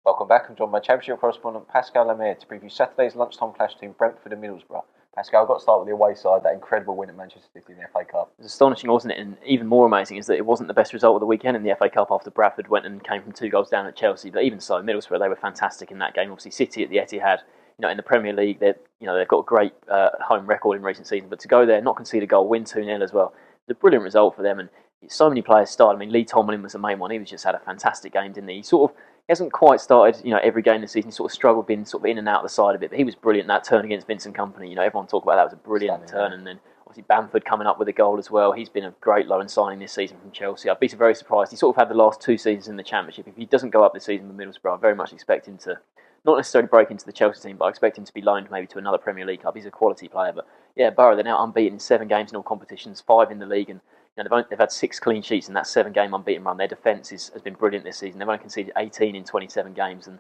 Welcome back. I'm joined by Championship correspondent Pascal Lemire to preview Saturday's lunchtime clash between Brentford and Middlesbrough. Pascal, I've got to start with the away side, that incredible win at Manchester City in the FA Cup. It was astonishing, wasn't it? And even more amazing is that it wasn't the best result of the weekend in the FA Cup after Bradford went and came from 2 goals down at Chelsea. But even so, Middlesbrough, they were fantastic in that game. Obviously, City at the Etihad, in the Premier League, they've got a great home record in recent seasons. But to go there, not concede a goal, win 2-0 as well, it's a brilliant result for them. And so many players started. I mean, Lee Tomlin was the main one. He was just had a fantastic game, didn't he? He hasn't quite started, every game this season. He sort of struggled, being sort of in and out of the side of it. But he was brilliant. That turn against Vincent Kompany, everyone talked about that was a brilliant turn. And then obviously Bamford coming up with a goal as well. He's been a great loan signing this season from Chelsea. I'd be very surprised. He sort of had the last 2 seasons in the Championship. If he doesn't go up this season with Middlesbrough, I very much expect him to not necessarily break into the Chelsea team, but I expect him to be loaned maybe to another Premier League club. He's a quality player. But yeah, Borough, they're now unbeaten in 7 games in all competitions, 5 in the league, and they've had 6 clean sheets in that 7-game unbeaten run. Their defence has been brilliant this season. They've only conceded 18 in 27 games, and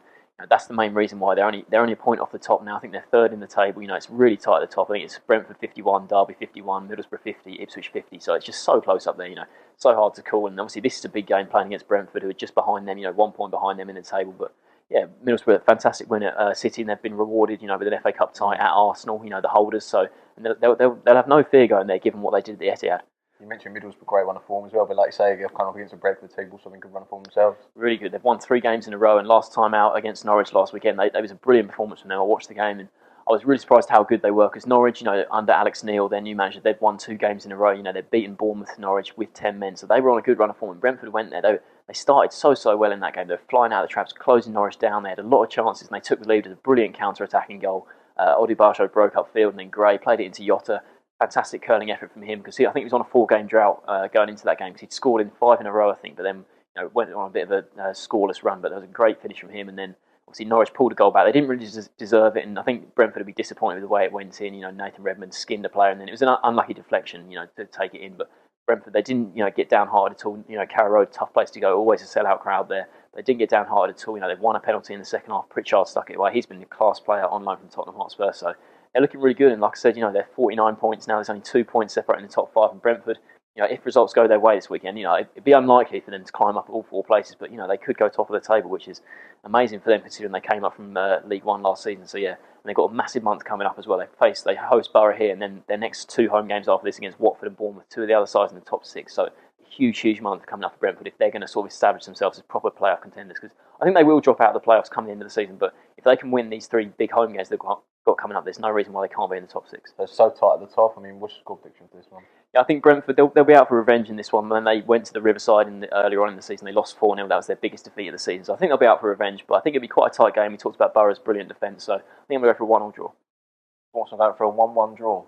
that's the main reason why they're only a point off the top now. I think they're 3rd in the table. It's really tight at the top. I think it's Brentford 51, Derby 51, Middlesbrough 50, Ipswich 50. So it's just so close up there. So hard to call. And obviously this is a big game playing against Brentford, who are just behind them. 1 point behind them in the table, but. Yeah, Middlesbrough, a fantastic win at City, and they've been rewarded, with an FA Cup tie at Arsenal, the holders. So and they'll have no fear going there, given what they did at the Etihad. You mentioned Middlesbrough, great run of form as well, but like you say, they've come up against a Brentford team, something good run of form themselves. Really good. They've won 3 games in a row, and last time out against Norwich last weekend, they was a brilliant performance from them. I watched the game, and I was really surprised how good they were, because Norwich, under Alex Neil, their new manager, they'd won 2 games in a row. They'd beaten Bournemouth, Norwich with 10 men, so they were on a good run of form. And Brentford went there. They started so well in that game. They were flying out of the traps, closing Norwich down. They had a lot of chances, and they took the lead with a brilliant counter-attacking goal. Odibarsho broke up field, and then Gray played it into Jota. Fantastic curling effort from him, because I think he was on a 4-game drought going into that game, because he'd scored in 5 in a row, I think, but then went on a bit of a scoreless run. But there was a great finish from him, and then obviously Norwich pulled a goal back. They didn't really deserve it, and I think Brentford would be disappointed with the way it went in. Nathan Redmond skinned a player, and then it was an unlucky deflection, to take it in. But Brentford, they didn't, get downhearted at all. Carrow Road, tough place to go, always a sellout crowd there. They didn't get downhearted at all. They've won a penalty in the second half. Pritchard stuck it away. He's been a class player on loan from Tottenham Hotspur, so they're looking really good. And like I said, they're 49 points now. There's only 2 points separating the top 5 from Brentford. If results go their way this weekend, it'd be unlikely for them to climb up all 4 places, but they could go top of the table, which is amazing for them considering they came up from League One last season. So yeah, and they've got a massive month coming up as well. They host Borough here, and then their next 2 home games after this against Watford and Bournemouth, 2 of the other sides in the top 6. So huge month coming up for Brentford if they're going to sort of establish themselves as proper playoff contenders, because I think they will drop out of the playoffs coming into the season, but if they can win these 3 big home games they've got coming up, there's no reason why they can't be in the top 6. They're so tight at the top. I mean, what's your score prediction for this one? Yeah, I think Brentford, they'll be out for revenge in this one. When they went to the Riverside earlier on in the season, they lost 4-0. That was their biggest defeat of the season. So I think they'll be out for revenge, but I think it'll be quite a tight game. We talked about Borough's brilliant defence, so I think I'm going to go for a 1-1 draw. What's going for a 1-1 draw?